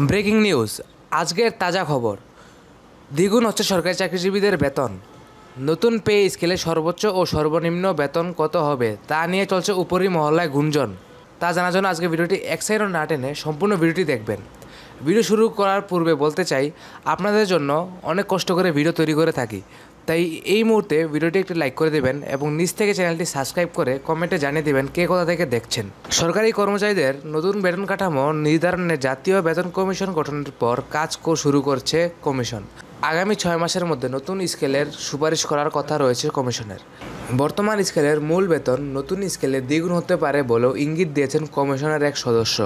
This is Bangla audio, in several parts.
ব্রেকিং নিউজ, আজকের তাজা খবর। দ্বিগুণ হচ্ছে সরকারি চাকরিজীবীদের বেতন। নতুন পে স্কেলে সর্বোচ্চ ও সর্বনিম্ন বেতন কত হবে তা নিয়ে চলছে উপরি মহল্লায় গুঞ্জন। তা জানার জন্য আজকে ভিডিওটি এক সাইডও না টেনে সম্পূর্ণ ভিডিওটি দেখবেন। ভিডিও শুরু করার পূর্বে বলতে চাই, আপনাদের জন্য অনেক কষ্ট করে ভিডিও তৈরি করে থাকি, তাই এই মুহূর্তে ভিডিওটি একটু লাইক করে দেবেন এবং নিচ থেকে চ্যানেলটি সাবস্ক্রাইব করে কমেন্টে জানিয়ে দেবেন কে কোথা থেকে দেখছেন। সরকারি কর্মচারীদের নতুন বেতন কাঠামো নির্ধারণে জাতীয় বেতন কমিশন গঠনের পর কাজ শুরু করছে কমিশন। আগামী 6 মাসের মধ্যে নতুন স্কেলের সুপারিশ করার কথা রয়েছে কমিশনের। বর্তমান স্কেলের মূল বেতন নতুন স্কেলে দ্বিগুণ হতে পারে বলেও ইঙ্গিত দিয়েছেন কমিশনের এক সদস্য।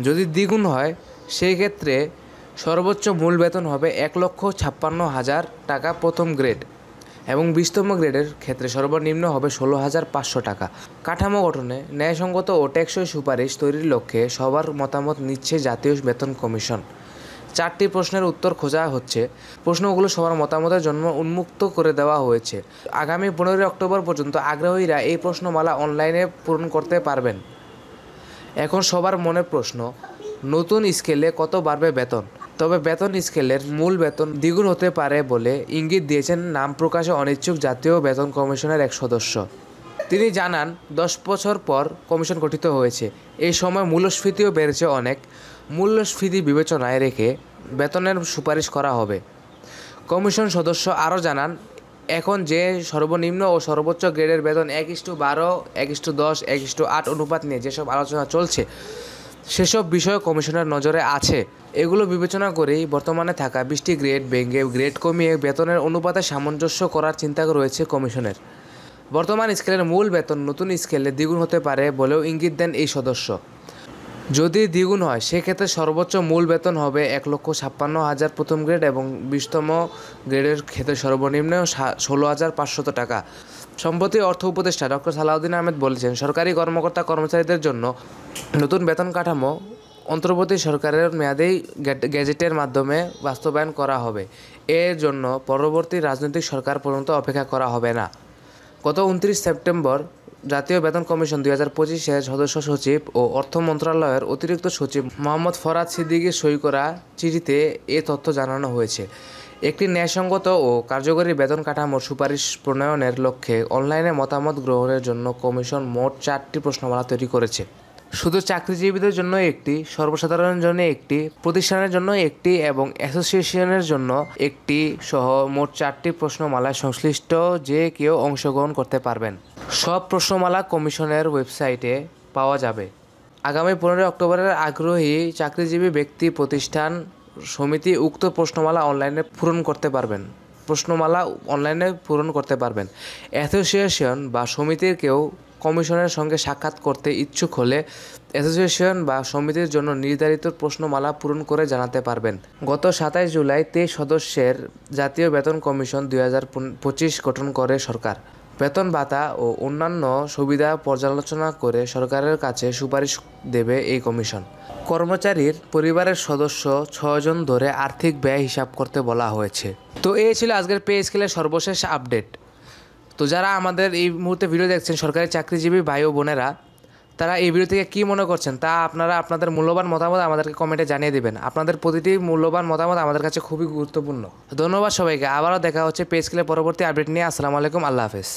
যদি দ্বিগুণ হয় সেই ক্ষেত্রে সর্বোচ্চ মূল বেতন হবে 1,56,000 টাকা প্রথম গ্রেড এবং 20তম গ্রেডের ক্ষেত্রে সর্বনিম্ন হবে 16,500 টাকা। কাঠামো গঠনে ন্যায়সঙ্গত ও টেকসই সুপারিশ তৈরির লক্ষ্যে সবার মতামত নিচ্ছে জাতীয় বেতন কমিশন। 4টি প্রশ্নের উত্তর খোঁজা হচ্ছে। প্রশ্নগুলো সবার মতামতের জন্য উন্মুক্ত করে দেওয়া হয়েছে। আগামী 15 অক্টোবর পর্যন্ত আগ্রহীরা এই প্রশ্নমালা অনলাইনে পূরণ করতে পারবেন। এখন সবার মনে প্রশ্ন, নতুন স্কেলে কত বাড়বে বেতন? তবে বেতন স্কেলের মূল বেতন দ্বিগুণ হতে পারে বলে ইঙ্গিত দিয়েছেন নাম প্রকাশে অনিচ্ছুক জাতীয় বেতন কমিশনের এক সদস্য। তিনি জানান, 10 বছর পর কমিশন গঠিত হয়েছে। এই সময় মূল্যস্ফীতিও বেড়েছে অনেক। মূল্যস্ফীতি বিবেচনায় রেখে বেতনের সুপারিশ করা হবে। কমিশন সদস্য আরও জানান, এখন যে সর্বনিম্ন ও সর্বোচ্চ গ্রেডের বেতন 1:12, 1:10, 1:8 অনুপাত নিয়ে যেসব আলোচনা চলছে সেসব বিষয় কমিশনের নজরে আছে। এগুলো বিবেচনা করেই বর্তমানে থাকা 20টি গ্রেড ভেঙে গ্রেড কমিয়ে বেতনের অনুপাতে সামঞ্জস্য করার চিন্তা রয়েছে কমিশনের। বর্তমান স্কেলের মূল বেতন নতুন স্কেলে দ্বিগুণ হতে পারে বলেও ইঙ্গিত দেন এই সদস্য। যদি দ্বিগুণ হয় সেক্ষেত্রে সর্বোচ্চ মূল বেতন হবে 1,56,000 প্রথম গ্রেড এবং 20তম গ্রেডের ক্ষেত্রে সর্বনিম্ন 16,500 টাকা। সম্প্রতি অর্থ উপদেষ্টা ডক্টর সালাউদ্দিন আহমেদ বলেছেন, সরকারি কর্মকর্তা কর্মচারীদের জন্য নতুন বেতন কাঠামো অন্তর্বর্তী সরকারের মেয়াদেই গেজেটের মাধ্যমে বাস্তবায়ন করা হবে। এর জন্য পরবর্তী রাজনৈতিক সরকার পর্যন্ত অপেক্ষা করা হবে না। গত 29 সেপ্টেম্বর জাতীয় বেতন কমিশন 2025-এর সদস্য সচিব ও অর্থ মন্ত্রণালয়ের অতিরিক্ত সচিব মোহাম্মদ ফরহাদ সিদ্দিকীর সই করা চিঠিতে এ তথ্য জানানো হয়েছে। একটি ন্যায়সঙ্গত ও কার্যকরী বেতন কাঠামোর সুপারিশ প্রণয়নের লক্ষ্যে অনলাইনে মতামত গ্রহণের জন্য কমিশন মোট 4টি প্রশ্নমালা তৈরি করেছে। শুধু চাকরিজীবীদের জন্য একটি, সর্বসাধারণের জন্য একটি, প্রতিষ্ঠানের জন্য একটি এবং অ্যাসোসিয়েশনের জন্য একটি সহ মোট 4টি প্রশ্নমালায় সংশ্লিষ্ট যে কেউ অংশগ্রহণ করতে পারবেন। সব প্রশ্নমালা কমিশনের ওয়েবসাইটে পাওয়া যাবে। আগামী 15 অক্টোবরের আগ্রহী চাকরিজীবী ব্যক্তি, প্রতিষ্ঠান, সমিতি উক্ত প্রশ্নমালা অনলাইনে পূরণ করতে পারবেন। অ্যাসোসিয়েশন বা সমিতির কেউ কমিশনের সঙ্গে সাক্ষাৎ করতে ইচ্ছুক হলে অ্যাসোসিয়েশন বা সমিতির জন্য নির্ধারিত প্রশ্নমালা পূরণ করে জানাতে পারবেন। গত 27 জুলাই 23 সদস্যের জাতীয় বেতন কমিশন 2025 গঠন করে সরকার। বেতন ভাতা ও অন্যান্য সুবিধা পর্যালোচনা করে সরকারের কাছে সুপারিশ দেবে এই কমিশন। কর্মচারীর পরিবারের সদস্য 6 জন ধরে আর্থিক ব্যয় হিসাব করতে বলা হয়েছে। তো এই ছিল আজকের পে স্কেলের সর্বশেষ আপডেট। তো যারা আমাদের এই মুহূর্তে ভিডিও দেখছেন, সরকারি চাকরিজীবী ভাই ও বোনেরা, তারা এই ভিডিও থেকে কী মনে করছেন তা আপনারা আপনাদের মূল্যবান মতামত আমাদেরকে কমেন্টে জানিয়ে দেবেন। আপনাদের প্রতিটি মূল্যবান মতামত আমাদের কাছে খুবই গুরুত্বপূর্ণ। ধন্যবাদ সবাইকে। আবারও দেখা হচ্ছে পে স্কেলের পরবর্তী আপডেট নিয়ে। আসসালামু আলাইকুম, আল্লাহ হাফেজ।